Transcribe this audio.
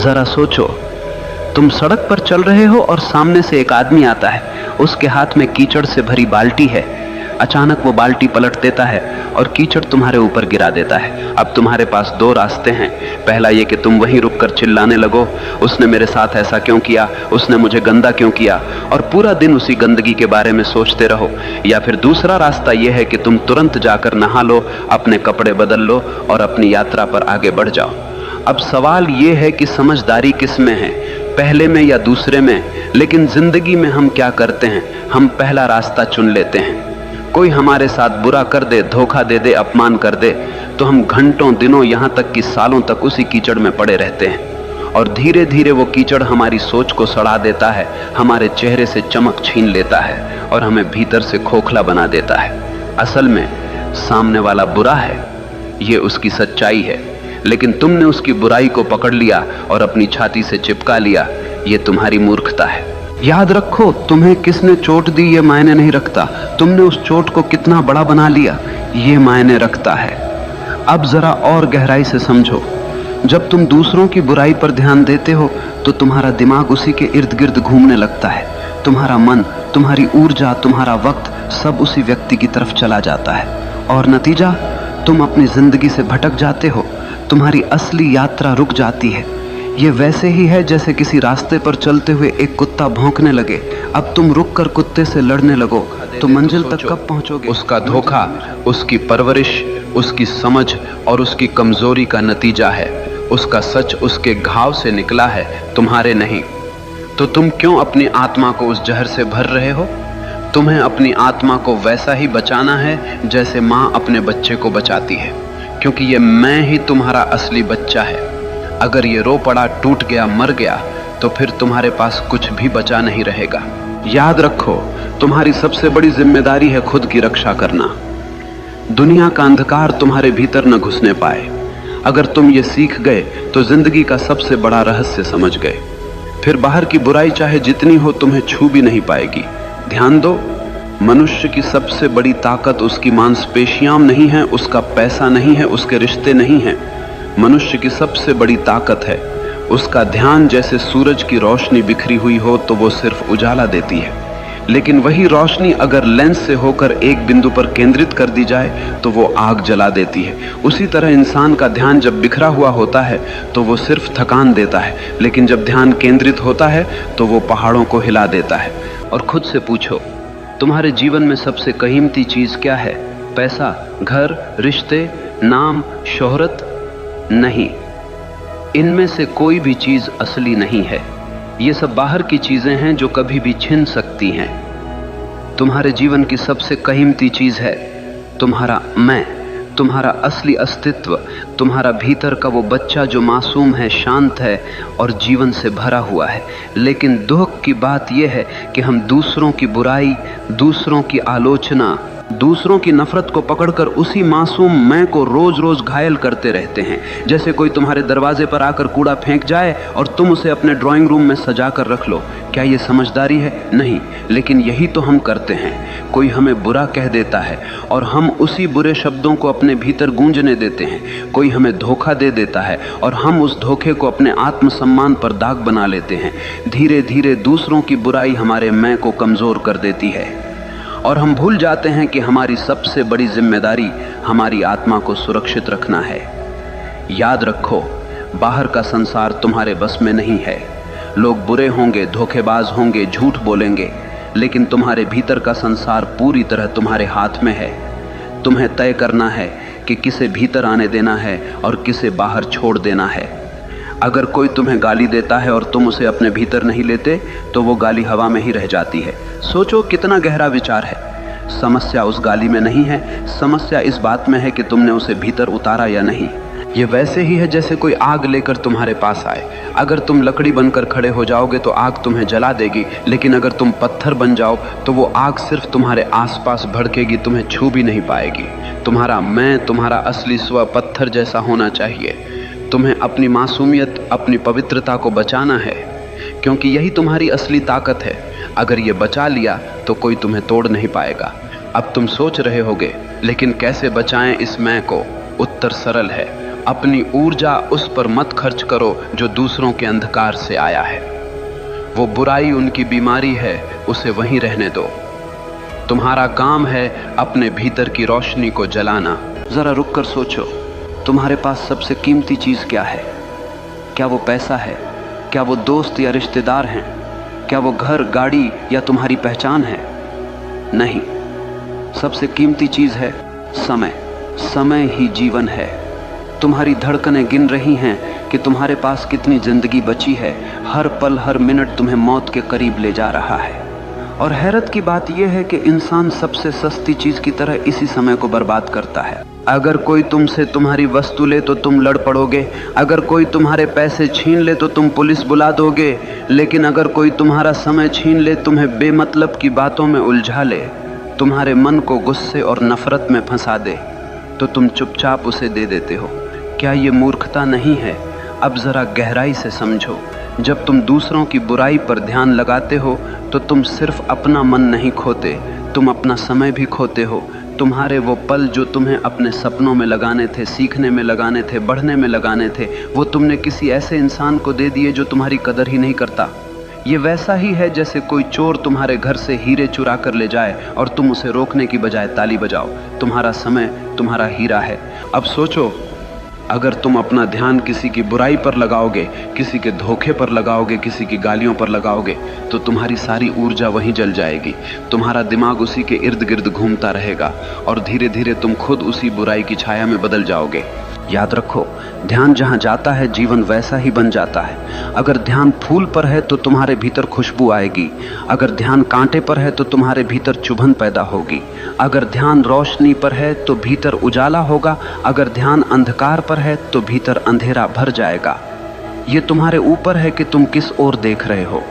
जरा सोचो, तुम सड़क पर चल रहे हो और सामने से एक आदमी आता है। उसके हाथ में कीचड़ से भरी बाल्टी है। अचानक वो बाल्टी पलट देता है और कीचड़ तुम्हारे ऊपर गिरा देता है। अब तुम्हारे पास दो रास्ते हैं। पहला ये कि तुम वहीं रुककर चिल्लाने लगो, उसने मेरे साथ ऐसा क्यों किया, उसने मुझे गंदा क्यों किया, और पूरा दिन उसी गंदगी के बारे में सोचते रहो। या फिर दूसरा रास्ता यह है कि तुम तुरंत जाकर नहा लो, अपने कपड़े बदल लो और अपनी यात्रा पर आगे बढ़ जाओ। अब सवाल यह है कि समझदारी किस में है, पहले में या दूसरे में। लेकिन जिंदगी में हम क्या करते हैं, हम पहला रास्ता चुन लेते हैं। कोई हमारे साथ बुरा कर दे, धोखा दे दे, अपमान कर दे, तो हम घंटों, दिनों, यहां तक कि सालों तक उसी कीचड़ में पड़े रहते हैं। और धीरे धीरे वो कीचड़ हमारी सोच को सड़ा देता है, हमारे चेहरे से चमक छीन लेता है और हमें भीतर से खोखला बना देता है। असल में सामने वाला बुरा है, ये उसकी सच्चाई है, लेकिन तुमने उसकी बुराई को पकड़ लिया और अपनी छाती से चिपका लिया। ये तुम्हारी मूर्खता है। याद रखो, तुम्हें किसने चोट दी ये मायने नहीं रखता, तुमने उस चोट को कितना बड़ा बना लिया ये मायने रखता है। अब जरा और गहराई से समझो, जब तुम दूसरों की बुराई पर ध्यान देते हो तो तुम्हारा दिमाग उसी के इर्द गिर्द घूमने लगता है। तुम्हारा मन, तुम्हारी ऊर्जा, तुम्हारा वक्त सब उसी व्यक्ति की तरफ चला जाता है और नतीजा, तुम अपनी जिंदगी से भटक जाते हो। तुम्हारी असली यात्रा रुक जाती है। ये वैसे ही है जैसे किसी रास्ते पर चलते हुए एक कुत्ता भौंकने लगे। अब तुम रुककर कुत्ते से लड़ने लगो तो मंजिल तक कब पहुंचोगे? उसका धोखा, उसकी परवरिश, उसकी समझ और उसकी कमजोरी का नतीजा है। उसका सच उसके घाव से निकला है, तुम्हारे नहीं। तो तुम क्यों अपनी आत्मा को उस जहर से भर रहे हो? तुम्हें अपनी आत्मा को वैसा ही बचाना है जैसे माँ अपने बच्चे को बचाती है, क्योंकि ये मैं ही तुम्हारा असली बच्चा है। अगर ये रो पड़ा, टूट गया, मर गया, तो फिर तुम्हारे पास कुछ भी बचा नहीं रहेगा। याद रखो, तुम्हारी सबसे बड़ी जिम्मेदारी है खुद की रक्षा करना। दुनिया का अंधकार तुम्हारे भीतर न घुसने पाए। अगर तुम ये सीख गए तो जिंदगी का सबसे बड़ा रहस्य समझ गए। फिर बाहर की बुराई चाहे जितनी हो तुम्हें छू भी नहीं पाएगी। ध्यान दो, मनुष्य की सबसे बड़ी ताकत उसकी मांसपेशियां नहीं है, उसका पैसा नहीं है, उसके रिश्ते नहीं हैं। मनुष्य की सबसे बड़ी ताकत है उसका ध्यान। जैसे सूरज की रोशनी बिखरी हुई हो तो वो सिर्फ उजाला देती है, लेकिन वही रोशनी अगर लेंस से होकर एक बिंदु पर केंद्रित कर दी जाए तो वो आग जला देती है। उसी तरह इंसान का ध्यान जब बिखरा हुआ होता है तो वो सिर्फ थकान देता है, लेकिन जब ध्यान केंद्रित होता है तो वो पहाड़ों को हिला देता है। और खुद से पूछो, तुम्हारे जीवन में सबसे कीमती चीज क्या है? पैसा, घर, रिश्ते, नाम, शोहरत? नहीं, इनमें से कोई भी चीज असली नहीं है। ये सब बाहर की चीजें हैं जो कभी भी छिन सकती हैं। तुम्हारे जीवन की सबसे कीमती चीज है तुम्हारा मैं, तुम्हारा असली अस्तित्व, तुम्हारा भीतर का वो बच्चा जो मासूम है, शांत है और जीवन से भरा हुआ है। लेकिन दुख की बात यह है कि हम दूसरों की बुराई, दूसरों की आलोचना, दूसरों की नफरत को पकड़कर उसी मासूम मैं को रोज रोज घायल करते रहते हैं। जैसे कोई तुम्हारे दरवाजे पर आकर कूड़ा फेंक जाए और तुम उसे अपने ड्राइंग रूम में सजा कर रख लो। क्या ये समझदारी है? नहीं, लेकिन यही तो हम करते हैं। कोई हमें बुरा कह देता है और हम उसी बुरे शब्दों को अपने भीतर गूंजने देते हैं। कोई हमें धोखा दे देता है और हम उस धोखे को अपने आत्मसम्मान पर दाग बना लेते हैं। धीरे धीरे दूसरों की बुराई हमारे मैं को कमजोर कर देती है और हम भूल जाते हैं कि हमारी सबसे बड़ी जिम्मेदारी हमारी आत्मा को सुरक्षित रखना है। याद रखो, बाहर का संसार तुम्हारे बस में नहीं है। लोग बुरे होंगे, धोखेबाज होंगे, झूठ बोलेंगे, लेकिन तुम्हारे भीतर का संसार पूरी तरह तुम्हारे हाथ में है। तुम्हें तय करना है कि किसे भीतर आने देना है और किसे बाहर छोड़ देना है। अगर कोई तुम्हें गाली देता है और तुम उसे अपने भीतर नहीं लेते तो वो गाली हवा में ही रह जाती है। सोचो कितना गहरा विचार है। समस्या उस गाली में नहीं है, समस्या इस बात में है कि तुमने उसे भीतर उतारा या नहीं। ये वैसे ही है जैसे कोई आग लेकर तुम्हारे पास आए। अगर तुम लकड़ी बनकर खड़े हो जाओगे तो आग तुम्हें जला देगी, लेकिन अगर तुम पत्थर बन जाओ तो वो आग सिर्फ तुम्हारे आसपास भड़केगी, तुम्हें छू भी नहीं पाएगी। तुम्हारा मैं, तुम्हारा असली स्व पत्थर जैसा होना चाहिए। तुम्हें अपनी मासूमियत, अपनी पवित्रता को बचाना है, क्योंकि यही तुम्हारी असली ताकत है। अगर ये बचा लिया तो कोई तुम्हें तोड़ नहीं पाएगा। अब तुम सोच रहे होगे, लेकिन कैसे बचाएं इस मैं को? उत्तर सरल है, अपनी ऊर्जा उस पर मत खर्च करो जो दूसरों के अंधकार से आया है। वो बुराई उनकी बीमारी है, उसे वहीं रहने दो। तुम्हारा काम है अपने भीतर की रोशनी को जलाना। जरा रुक कर सोचो, तुम्हारे पास सबसे कीमती चीज क्या है? क्या वो पैसा है? क्या वो दोस्त या रिश्तेदार हैं? क्या वो घर, गाड़ी या तुम्हारी पहचान है? नहीं, सबसे कीमती चीज है समय। समय ही जीवन है। तुम्हारी धड़कनें गिन रही हैं कि तुम्हारे पास कितनी जिंदगी बची है। हर पल, हर मिनट तुम्हें मौत के करीब ले जा रहा है। और हैरत की बात यह है कि इंसान सबसे सस्ती चीज की तरह इसी समय को बर्बाद करता है। अगर कोई तुमसे तुम्हारी वस्तु ले तो तुम लड़ पड़ोगे, अगर कोई तुम्हारे पैसे छीन ले तो तुम पुलिस बुला दोगे, लेकिन अगर कोई तुम्हारा समय छीन ले, तुम्हें बेमतलब की बातों में उलझा ले, तुम्हारे मन को गुस्से और नफरत में फंसा दे, तो तुम चुपचाप उसे दे देते हो। क्या ये मूर्खता नहीं है? अब जरा गहराई से समझो। जब तुम दूसरों की बुराई पर ध्यान लगाते हो तो तुम सिर्फ अपना मन नहीं खोते, तुम अपना समय भी खोते हो। तुम्हारे वो पल जो तुम्हें अपने सपनों में लगाने थे, सीखने में लगाने थे, बढ़ने में लगाने थे, वो तुमने किसी ऐसे इंसान को दे दिए जो तुम्हारी कदर ही नहीं करता। ये वैसा ही है जैसे कोई चोर तुम्हारे घर से हीरे चुरा कर ले जाए और तुम उसे रोकने की बजाय ताली बजाओ। तुम्हारा समय तुम्हारा हीरा है। अब सोचो, अगर तुम अपना ध्यान किसी की बुराई पर लगाओगे, किसी के धोखे पर लगाओगे, किसी की गालियों पर लगाओगे, तो तुम्हारी सारी ऊर्जा वहीं जल जाएगी। तुम्हारा दिमाग उसी के इर्द गिर्द घूमता रहेगा और धीरे धीरे तुम खुद उसी बुराई की छाया में बदल जाओगे। याद रखो, ध्यान जहाँ जाता है जीवन वैसा ही बन जाता है। अगर ध्यान फूल पर है तो तुम्हारे भीतर खुशबू आएगी, अगर ध्यान कांटे पर है तो तुम्हारे भीतर चुभन पैदा होगी, अगर ध्यान रोशनी पर है तो भीतर उजाला होगा, अगर ध्यान अंधकार पर है तो भीतर अंधेरा भर जाएगा। ये तुम्हारे ऊपर है कि तुम किस ओर देख रहे हो।